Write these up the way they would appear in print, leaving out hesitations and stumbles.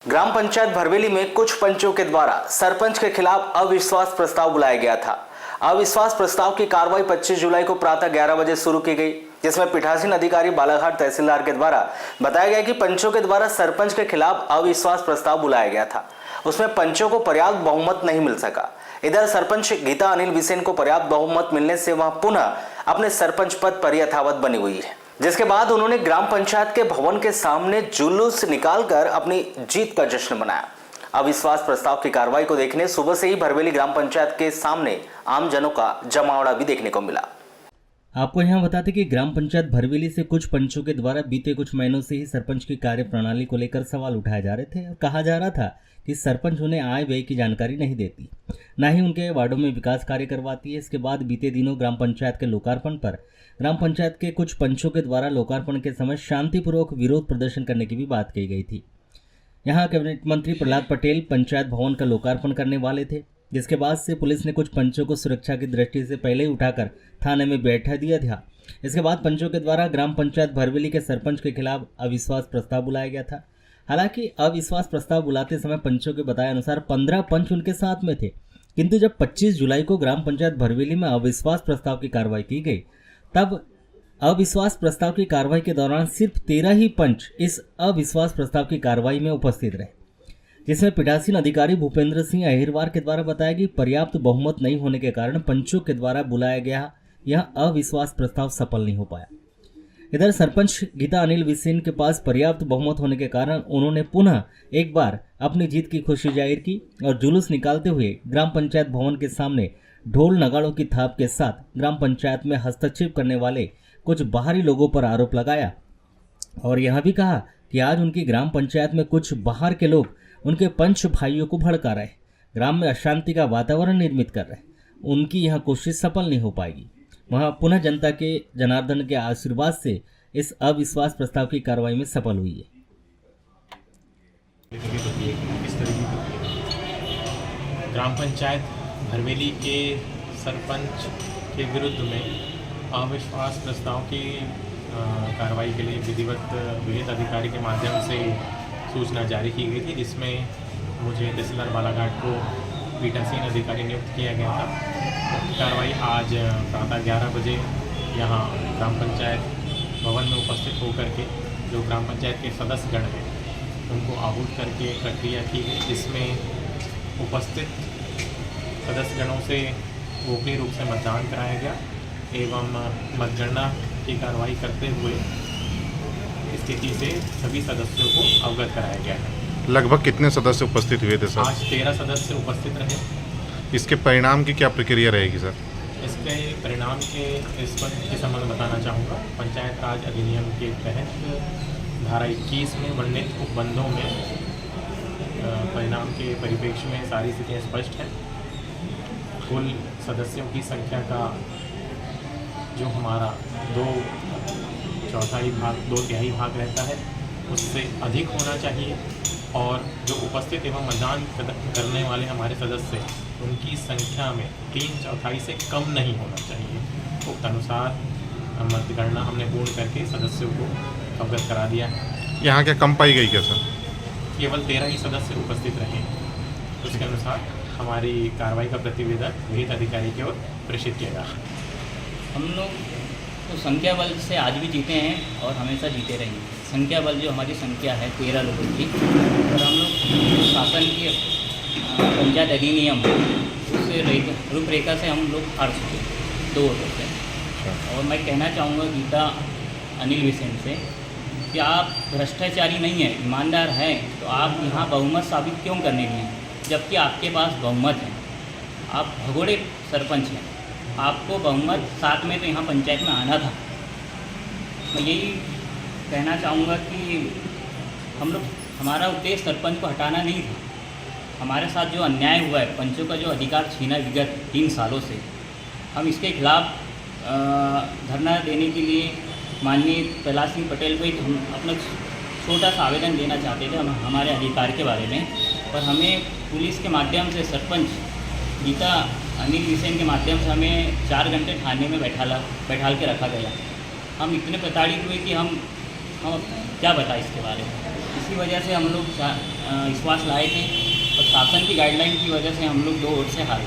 ग्राम पंचायत भरवेली में कुछ पंचों के द्वारा सरपंच के खिलाफ अविश्वास प्रस्ताव बुलाया गया था। अविश्वास प्रस्ताव की कार्रवाई 25 जुलाई को प्रातः 11 बजे शुरू की गई, जिसमें पीठासीन अधिकारी बालाघाट तहसीलदार के द्वारा बताया गया कि पंचों के द्वारा सरपंच के खिलाफ अविश्वास प्रस्ताव बुलाया गया था। उसमें पंचों को पर्याप्त बहुमत नहीं मिल सका। इधर सरपंच गीता अनिल बिसेन को पर्याप्त बहुमत मिलने से वह पुनः अपने सरपंच पद पर यथावत बनी हुई है, जिसके बाद उन्होंने ग्राम पंचायत के भवन के सामने जुलूस निकालकर अपनी जीत का जश्न मनाया। अविश्वास प्रस्ताव की कार्रवाई को देखने सुबह से ही भरवेली ग्राम पंचायत के सामने आमजनों का जमावड़ा भी देखने को मिला। आपको यहाँ बताते कि ग्राम पंचायत भरवेली से कुछ पंचों के द्वारा बीते कुछ महीनों से ही सरपंच की कार्य प्रणाली को लेकर सवाल उठाए जा रहे थे और कहा जा रहा था कि सरपंच उन्हें आय व्यय की जानकारी नहीं देती, न ही उनके वार्डों में विकास कार्य करवाती है। इसके बाद बीते दिनों ग्राम पंचायत के लोकार्पण पर ग्राम पंचायत के कुछ पंचों के द्वारा लोकार्पण के समय शांतिपूर्वक विरोध प्रदर्शन करने की भी बात कही गई थी। यहाँ कैबिनेट मंत्री प्रहलाद पटेल पंचायत भवन का लोकार्पण करने वाले थे, जिसके बाद से पुलिस ने कुछ पंचों को सुरक्षा की दृष्टि से पहले ही उठाकर थाने में बैठा दिया था। इसके बाद पंचों के द्वारा ग्राम पंचायत भरवेली के सरपंच के खिलाफ अविश्वास प्रस्ताव बुलाया गया था। हालांकि अविश्वास प्रस्ताव बुलाते समय पंचों के बताए अनुसार 15 पंच उनके साथ में थे, किंतु जब 25 जुलाई को ग्राम पंचायत भरवेली में अविश्वास प्रस्ताव की कार्रवाई की गई, तब अविश्वास प्रस्ताव की कार्रवाई के दौरान सिर्फ 13 ही पंच इस अविश्वास प्रस्ताव की कार्रवाई में उपस्थित रहे, जिसमें पीठासीन अधिकारी भूपेंद्र सिंह अहिरवार के द्वारा बताया कि पर्याप्त बहुमत नहीं होने के कारण पंचों के द्वारा बुलाया गया यह अविश्वास प्रस्ताव सफल नहीं हो पाया। इधर सरपंच गीता अनिल बिसेन के पास पर्याप्त बहुमत होने के कारण उन्होंने पुनः एक बार अपनी जीत की खुशी जाहिर की और जुलूस निकालते हुए ग्राम पंचायत भवन के सामने ढोल नगाड़ों की थाप के साथ ग्राम पंचायत में हस्तक्षेप करने वाले कुछ बाहरी लोगों पर आरोप लगाया और यह भी कहा कि आज उनकी ग्राम पंचायत में कुछ बाहर के लोग उनके पंच भाइयों को भड़का रहे, ग्राम में अशांति का वातावरण निर्मित कर रहे। उनकी यह कोशिश सफल नहीं हो पाएगी। वह पुनः जनता के जनार्दन के आशीर्वाद से इस अविश्वास प्रस्ताव की कार्रवाई में सफल हुई है। ग्राम पंचायत भरवेली के सरपंच के विरुद्ध में अविश्वास प्रस्ताव की कार्रवाई के लिए विधिवत विहित अधिकारी के माध्यम से सूचना जारी की गई थी, जिसमें मुझे तहसीलदार बालाघाट को पीठासीन अधिकारी नियुक्त किया गया था। कार्रवाई आज प्रातः 11 बजे यहाँ ग्राम पंचायत भवन में उपस्थित होकर के जो ग्राम पंचायत के सदस्यगण हैं उनको आहूत करके प्रक्रिया की गई, जिसमें उपस्थित सदस्यगणों से गोपनीय रूप से मतदान कराया गया एवं मतगणना की कार्रवाई करते हुए स्थिति से सभी सदस्यों को अवगत कराया गया है। लगभग कितने सदस्य उपस्थित हुए थे सर? आज 13 सदस्य उपस्थित रहे। इसके परिणाम की क्या प्रक्रिया रहेगी सर? इसके परिणाम के संबंध में बताना चाहूँगा। पंचायत राज अधिनियम के तहत धारा 21 में वर्णित उपबंधों में परिणाम के परिप्रेक्ष्य में सारी स्थितियाँ स्पष्ट हैं। कुल सदस्यों की संख्या का जो हमारा 2 तिहाई भाग रहता है उससे अधिक होना चाहिए और जो उपस्थित एवं मतदान करने वाले हमारे सदस्य उनकी संख्या में 3/4 से कम नहीं होना चाहिए। उक्त अनुसार मतगणना हमने पूर्ण करके सदस्यों को अवगत करा दिया है। यहाँ क्या कम पाई गई क्या सर? केवल 13 ही सदस्य उपस्थित रहे। उसके अनुसार हमारी कार्रवाई का प्रतिवेदन विहित अधिकारी की ओर प्रेषित किया गया है। हम लोग तो संख्या बल से आज भी जीते हैं और हमेशा जीते रहेंगे। संख्या बल जो हमारी संख्या है 13 लोगों की, और हम लोग शासन की पंचायत अधिनियम उससे रूपरेखा से हम लोग हार चुके 2 वोटों से। और मैं कहना चाहूँगा गीता अनिल बिसेन से कि आप भ्रष्टाचारी नहीं हैं, ईमानदार हैं, तो आप यहाँ बहुमत साबित क्यों करने गए हैं जबकि आपके पास बहुमत है। आप भगोड़े सरपंच हैं, आपको बहुमत साथ में तो यहाँ पंचायत में आना था। मैं यही कहना चाहूँगा कि हमारा उद्देश्य सरपंच को हटाना नहीं था। हमारे साथ जो अन्याय हुआ है, पंचों का जो अधिकार छीना विगत 3 सालों से, हम इसके खिलाफ धरना देने के लिए माननीय प्रहलाद सिंह पटेल को हम अपना छोटा सा आवेदन देना चाहते थे हमारे अधिकार के बारे में, पर हमें पुलिस के माध्यम से सरपंच गीता अनिल बिसेन के माध्यम से हमें 4 घंटे थाने में बैठाल के रखा गया। हम इतने प्रताड़ित हुए कि हम क्या बताएं इसके बारे में। इसी वजह से हम लोग विश्वास लाए थे और शासन की गाइडलाइन की वजह से हम लोग 2 वोट से हारे।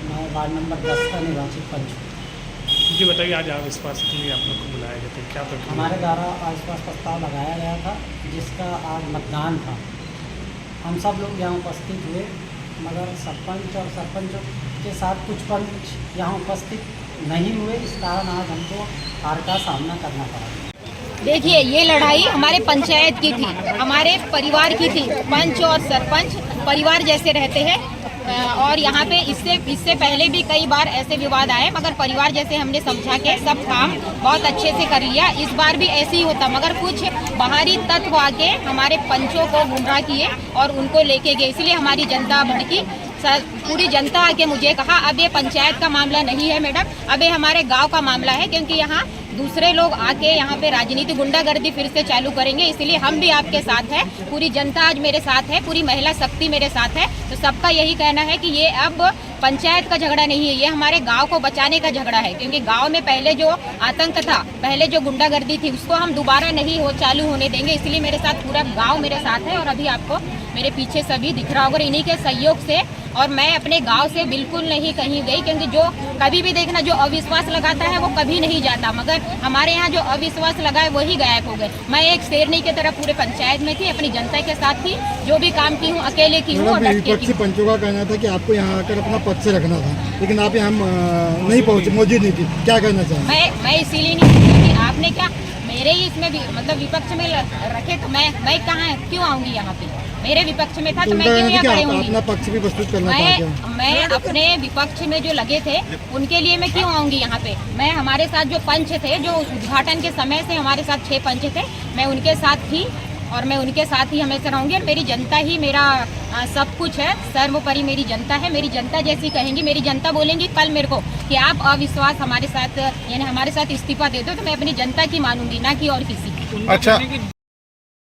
मैं वार्ड नंबर 10 का निवासी पंच हूँ। जी बताइए, आज अविश्वास के लिए आप लोग को बुलाया गया था, क्या प्रक्रिया? हमारे द्वारा अविश्वास प्रस्ताव लगाया गया था जिसका आज मतदान था। हम सब लोग यहाँ उपस्थित हुए, मगर सरपंच और सरपंचों के साथ कुछ पंच यहाँ उपस्थित नहीं हुए, इस कारण आज हमको हार का सामना करना पड़ा। देखिए, ये लड़ाई हमारे पंचायत की थी, हमारे परिवार की थी। पंच और सरपंच परिवार जैसे रहते हैं और यहाँ पे इससे पहले भी कई बार ऐसे विवाद आए, मगर परिवार जैसे हमने समझा के सब काम बहुत अच्छे से कर लिया। इस बार भी ऐसे ही होता, मगर कुछ बाहरी तत्व आके हमारे पंचों को गुमराह किए और उनको लेके गए, इसलिए हमारी जनता भड़की। पूरी जनता आके मुझे कहा अब ये पंचायत का मामला नहीं है मैडम, अब ये हमारे गांव का मामला है, क्योंकि यहाँ दूसरे लोग आके यहाँ पे राजनीति गुंडागर्दी फिर से चालू करेंगे, इसलिए हम भी आपके साथ हैं। पूरी जनता आज मेरे साथ है, पूरी महिला शक्ति मेरे साथ है। तो सबका यही कहना है कि ये अब पंचायत का झगड़ा नहीं है, ये हमारे गांव को बचाने का झगड़ा है, क्योंकि गांव में पहले जो आतंक था, पहले जो गुंडागर्दी थी, उसको हम दोबारा नहीं चालू होने देंगे। इसलिए मेरे साथ पूरा गांव मेरे साथ है और अभी आपको मेरे पीछे सभी दिख रहा होगा। इन्हीं के सहयोग से और मैं अपने गांव से बिल्कुल नहीं कहीं गई, क्योंकि जो कभी भी देखना जो अविश्वास लगाता है वो कभी नहीं जाता, मगर हमारे यहाँ जो अविश्वास लगा है वही गायब हो गए। मैं एक शेरनी की तरह पूरे पंचायत में थी, अपनी जनता के साथ थी, जो भी काम की हूँ अकेले की हूँ और डट के की विपक्षी पंचों का कहना था कि आपको यहाँ आकर अपना पद से रखना था, लेकिन आप यहाँ नहीं पहुँचे, मौजूद नहीं थी, क्या कहना चाहिए? मैं इसीलिए नहीं कि आपने क्या मेरे ही इसमें भी मतलब विपक्ष में रखे, तो मैं कहाँ क्यों आऊँगी यहाँ पे? मेरे विपक्ष में था तो मैं क्यों यहाँ खड़ी होंगी? अपना पक्ष भी प्रस्तुत करना था। मैं अपने विपक्ष में जो लगे थे उनके लिए मैं क्यों आऊँगी यहाँ पे? मैं हमारे साथ जो पंच थे, जो उद्घाटन के समय से हमारे साथ 6 पंच थे, मैं उनके साथ थी और मैं उनके साथ ही हमेशा रहूँगी। और मेरी जनता ही मेरा सब कुछ है, सर्वोपरि मेरी जनता है। मेरी जनता जैसी कहेंगी, मेरी जनता बोलेंगी कल मेरे को कि आप अविश्वास हमारे साथ यानी हमारे साथ इस्तीफा दे दो, तो मैं अपनी जनता की मानूंगी, ना कि और किसी की। अच्छा।